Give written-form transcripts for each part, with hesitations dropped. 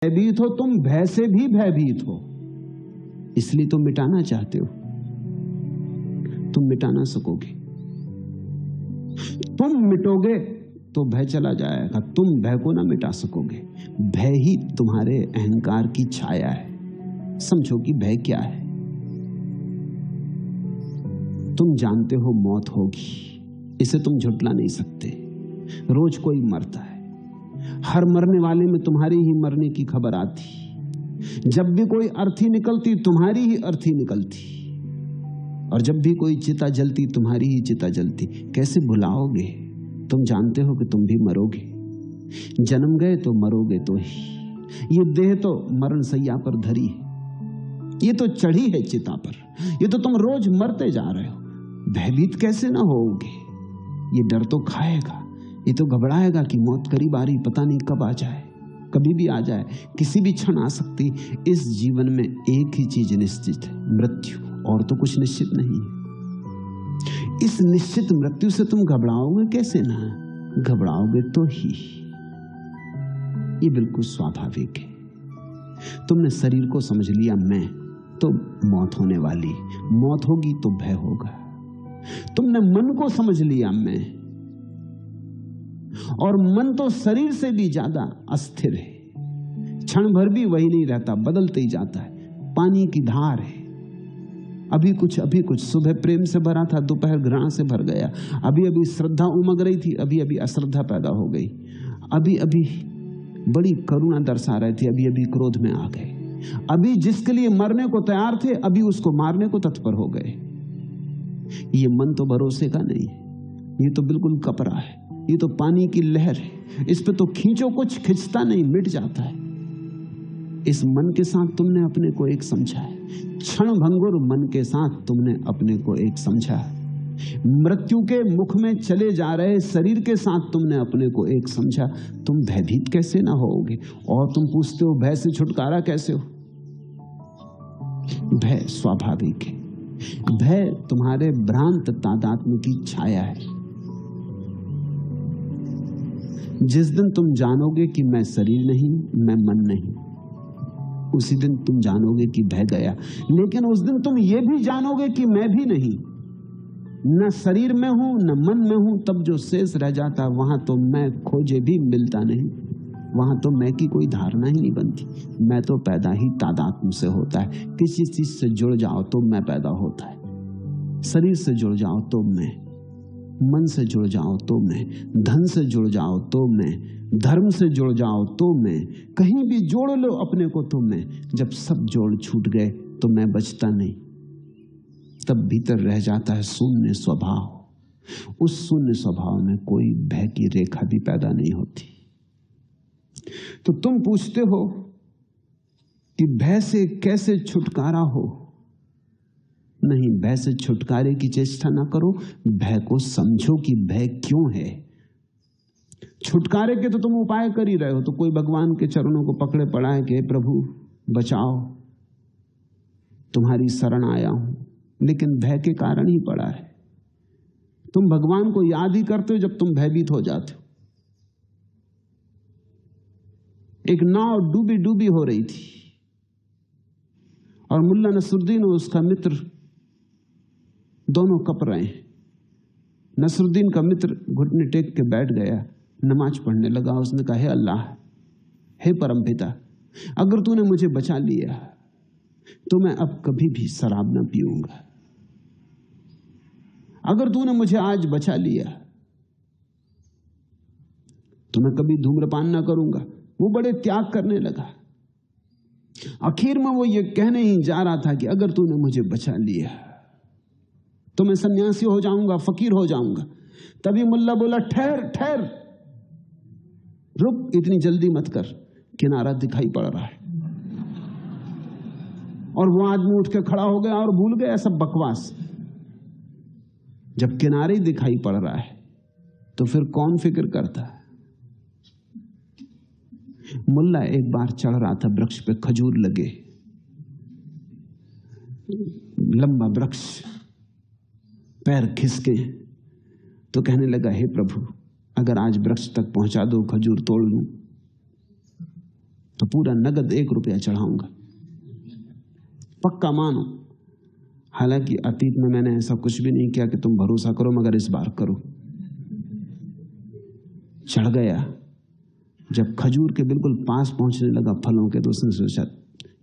भयभीत हो तुम, भय से भी भयभीत हो, इसलिए तुम मिटाना चाहते हो। तुम मिटा ना सकोगे। तुम मिटोगे तो भय चला जाएगा, तुम भय को ना मिटा सकोगे। भय ही तुम्हारे अहंकार की छाया है। समझो कि भय क्या है। तुम जानते हो मौत होगी, इसे तुम झुटला नहीं सकते। रोज कोई मरता है, हर मरने वाले में तुम्हारी ही मरने की खबर आती। जब भी कोई अर्थी निकलती तुम्हारी ही अर्थी निकलती, और जब भी कोई चिता जलती तुम्हारी ही चिता जलती। कैसे भुलाओगे? तुम जानते हो कि तुम भी मरोगे। जन्म गए तो मरोगे तो ही। ये देह तो मरण सैया पर धरी है, ये तो चढ़ी है चिता पर, ये तो तुम रोज मरते जा रहे हो। भयभीत कैसे ना होगे? ये डर तो खाएगा, ये तो घबराएगा कि मौत करीब आ रही, पता नहीं कब आ जाए, कभी भी आ जाए, किसी भी क्षण आ सकती। इस जीवन में एक ही चीज निश्चित है, मृत्यु, और तो कुछ निश्चित नहीं है। इस निश्चित मृत्यु से तुम घबराओगे कैसे ना? घबराओगे तो ही। ये बिल्कुल स्वाभाविक है। तुमने शरीर को समझ लिया मैं, तो मौत होने वाली, मौत होगी तो भय होगा। तुमने मन को समझ लिया मैं, और मन तो शरीर से भी ज्यादा अस्थिर है, क्षण भर भी वही नहीं रहता, बदलते ही जाता है। पानी की धार है, अभी कुछ। सुबह प्रेम से भरा था, दोपहर घृणा से भर गया। अभी अभी श्रद्धा उमग रही थी, अभी अभी अश्रद्धा पैदा हो गई। अभी अभी बड़ी करुणा दर्शा रहे थे, अभी अभी क्रोध में आ गए। अभी जिसके लिए मरने को तैयार थे, अभी उसको मारने को तत्पर हो गए। ये मन तो भरोसे का नहीं है, ये तो बिल्कुल कपरा है, ये तो पानी की लहर है। इस पे तो खींचो कुछ, खिंचता नहीं, मिट जाता है। इस मन के साथ तुमने अपने को एक समझा है, क्षण भंगुर मन के साथ तुमने अपने को एक समझा है। मृत्यु के मुख में चले जा रहे शरीर के साथ तुमने अपने को एक समझा। तुम भयभीत कैसे ना होगे? और तुम पूछते हो भय से छुटकारा कैसे हो? भय स्वाभाविक है। भय तुम्हारे भ्रांत तादात्म्य की छाया है। जिस दिन तुम जानोगे कि मैं शरीर नहीं, मैं मन नहीं, उसी दिन तुम जानोगे कि भय गया। लेकिन उस दिन तुम ये भी जानोगे कि मैं भी नहीं, न शरीर में हूं न मन में हूं। तब जो शेष रह जाता वहां तो मैं खोजे भी मिलता नहीं, वहां तो मैं की कोई धारणा ही नहीं बनती। मैं तो पैदा ही तादात्म्य से होता है। किसी चीज से जुड़ जाओ तो मैं पैदा होता है। शरीर से जुड़ जाओ तो मैं, मन से जुड़ जाओ तो मैं, धन से जुड़ जाओ तो मैं, धर्म से जुड़ जाओ तो मैं, कहीं भी जोड़ लो अपने को तो मैं। जब सब जोड़ छूट गए तो मैं बचता नहीं, तब भीतर रह जाता है शून्य स्वभाव। उस शून्य स्वभाव में कोई भय की रेखा भी पैदा नहीं होती। तो तुम पूछते हो कि भय से कैसे छुटकारा हो? नहीं, भय से छुटकारे की चेष्टा ना करो, भय को समझो कि भय क्यों है। छुटकारे के तो तुम उपाय कर ही रहे हो, तो कोई भगवान के चरणों को पकड़े पड़ा है कि हे प्रभु बचाओ, तुम्हारी शरण आया हूं, लेकिन भय के कारण ही पड़ा है। तुम भगवान को याद ही करते हो जब तुम भयभीत हो जाते हो। एक नाव डूबी डूबी हो रही थी, और मुल्ला नसरुद्दीन और उसका मित्र दोनों कप रहे हैं। नसरुद्दीन का मित्र घुटने टेक के बैठ गया, नमाज पढ़ने लगा। उसने कहा, हे अल्लाह, हे परमपिता, अगर तूने मुझे बचा लिया तो मैं अब कभी भी शराब ना पीऊंगा। अगर तूने मुझे आज बचा लिया तो मैं कभी धूम्रपान ना करूंगा। वो बड़े त्याग करने लगा। आखिर में वो ये कहने ही जा रहा था कि अगर तूने मुझे बचा लिया तो मैं सन्यासी हो जाऊंगा, फकीर हो जाऊंगा। तभी मुल्ला बोला, ठहर ठहर, रुक, इतनी जल्दी मत कर, किनारा दिखाई पड़ रहा है। और वो आदमी उठ के खड़ा हो गया और भूल गया सब बकवास। जब किनारे ही दिखाई पड़ रहा है तो फिर कौन फिक्र करता है? मुल्ला एक बार चढ़ रहा था वृक्ष पे, खजूर लगे, लंबा वृक्ष, पैर खिसके, तो कहने लगा, हे प्रभु, अगर आज वृक्ष तक पहुंचा दो, खजूर तोड़ लूं। तो तो पूरा नगद 1 रुपया चढ़ाऊंगा, पक्का मानो। हालांकि अतीत में मैंने ऐसा कुछ भी नहीं किया कि तुम भरोसा करो, मगर इस बार करो। चढ़ गया। जब खजूर के बिल्कुल पास पहुंचने लगा फलों के, तो उसने सोचा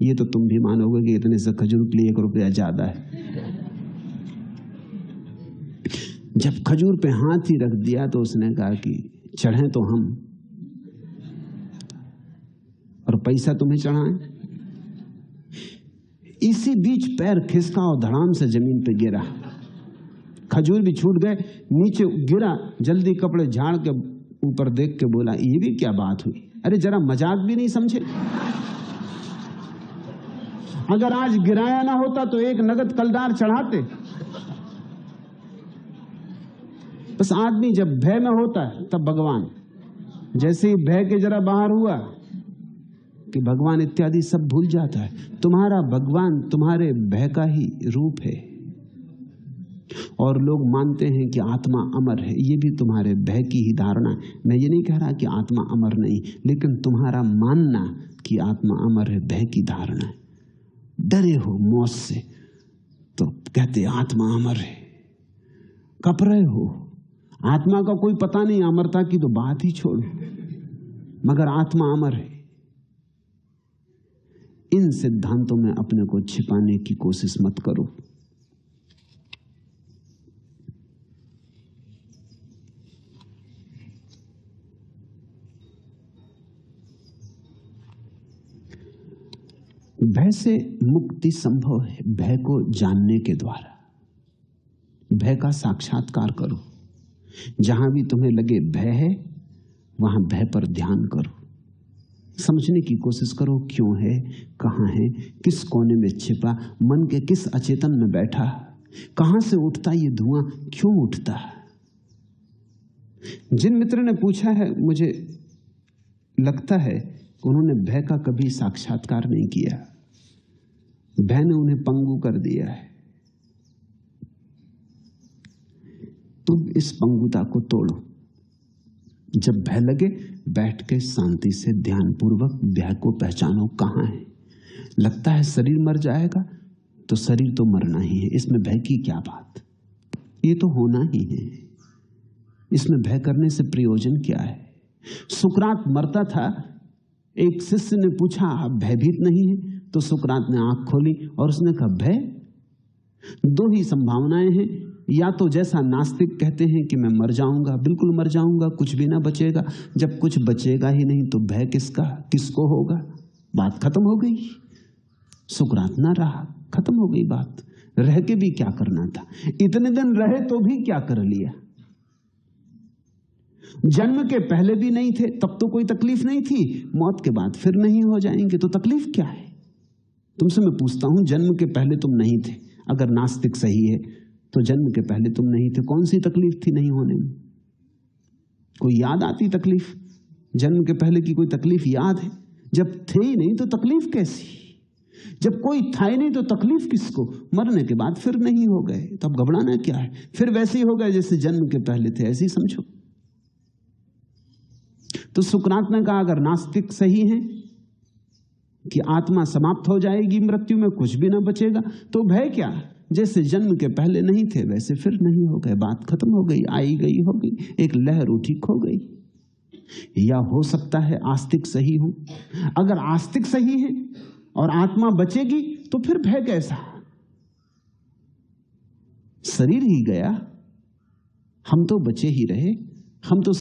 ये तो तुम भी मानोगे कि इतने से खजूर के लिए 1 रुपया ज्यादा है। जब खजूर पे हाथ ही रख दिया तो उसने कहा कि चढ़े तो हम और पैसा तुम्हें चढ़ाएं। इसी बीच पैर खिसका और धड़ाम से जमीन पे गिरा। खजूर भी छूट गए, नीचे गिरा, जल्दी कपड़े झाड़ के ऊपर देख के बोला ये भी क्या बात हुई? अरे जरा मजाक भी नहीं समझे? अगर आज गिराया ना होता तो 1 नगद कलदार चढ़ाते। बस आदमी जब भय में होता है तब भगवान, जैसे ही भय के जरा बाहर हुआ कि भगवान इत्यादि सब भूल जाता है। तुम्हारा भगवान तुम्हारे भय का ही रूप है। और लोग मानते हैं कि आत्मा अमर है, ये भी तुम्हारे भय की ही धारणा है। मैं ये नहीं कह रहा कि आत्मा अमर नहीं, लेकिन तुम्हारा मानना कि आत्मा अमर है भय की धारणा है। डरे हो मौत से तो कहते आत्मा अमर है, कप रहे हो। आत्मा का कोई पता नहीं, अमरता की तो बात ही छोड़ो, मगर आत्मा अमर है। इन सिद्धांतों में अपने को छिपाने की कोशिश मत करो। भय से मुक्ति संभव है भय को जानने के द्वारा। भय का साक्षात्कार करो। जहां भी तुम्हें लगे भय है, वहां भय पर ध्यान करो। समझने की कोशिश करो क्यों है, कहां है, किस कोने में छिपा, मन के किस अचेतन में बैठा, कहां से उठता ये धुआं, क्यों उठता। जिन मित्र ने पूछा है, मुझे लगता है उन्होंने भय का कभी साक्षात्कार नहीं किया। भय ने उन्हें पंगु कर दिया है। तुम इस पंगुता को तोड़ो। जब भय लगे, बैठ के शांति से ध्यानपूर्वक भय को पहचानो कहां है। लगता है शरीर मर जाएगा, तो शरीर तो मरना ही है, इसमें भय की क्या बात, ये तो होना ही है। इसमें भय करने से प्रयोजन क्या है। सुकरात मरता था, एक शिष्य ने पूछा आप भयभीत नहीं है? तो सुकरात ने आंख खोली और उसने कहा भय। 2 ही संभावनाएं हैं, या तो जैसा नास्तिक कहते हैं कि मैं मर जाऊंगा, बिल्कुल मर जाऊंगा, कुछ भी ना बचेगा। जब कुछ बचेगा ही नहीं तो भय किसका, किसको होगा? बात खत्म हो गई। सुकरात ना रहा, खत्म हो गई बात। रह के भी क्या करना था? इतने दिन रहे तो भी क्या कर लिया? जन्म के पहले भी नहीं थे तब तो कोई तकलीफ नहीं थी, मौत के बाद फिर नहीं हो जाएंगे तो तकलीफ क्या है? तुमसे मैं पूछता हूं, जन्म के पहले तुम नहीं थे, अगर नास्तिक सही है तो जन्म के पहले तुम नहीं थे, कौन सी तकलीफ थी नहीं होने में? कोई याद आती तकलीफ? जन्म के पहले की कोई तकलीफ याद है? जब थे ही नहीं तो तकलीफ कैसी? जब कोई था ही नहीं तो तकलीफ किसको? मरने के बाद फिर नहीं हो गए तो अब घबराना क्या है? फिर वैसे ही हो गए जैसे जन्म के पहले थे, ऐसे ही समझो। तो सुकरात ने कहा अगर नास्तिक सही है कि आत्मा समाप्त हो जाएगी मृत्यु में, कुछ भी ना बचेगा, तो भय क्या? जैसे जन्म के पहले नहीं थे वैसे फिर नहीं हो गए, बात खत्म हो गई, आई गई हो गई, एक लहर उठी खो गई। या हो सकता है आस्तिक सही हो। अगर आस्तिक सही है और आत्मा बचेगी तो फिर भय कैसा? शरीर ही गया, हम तो बचे ही रहे। हम तो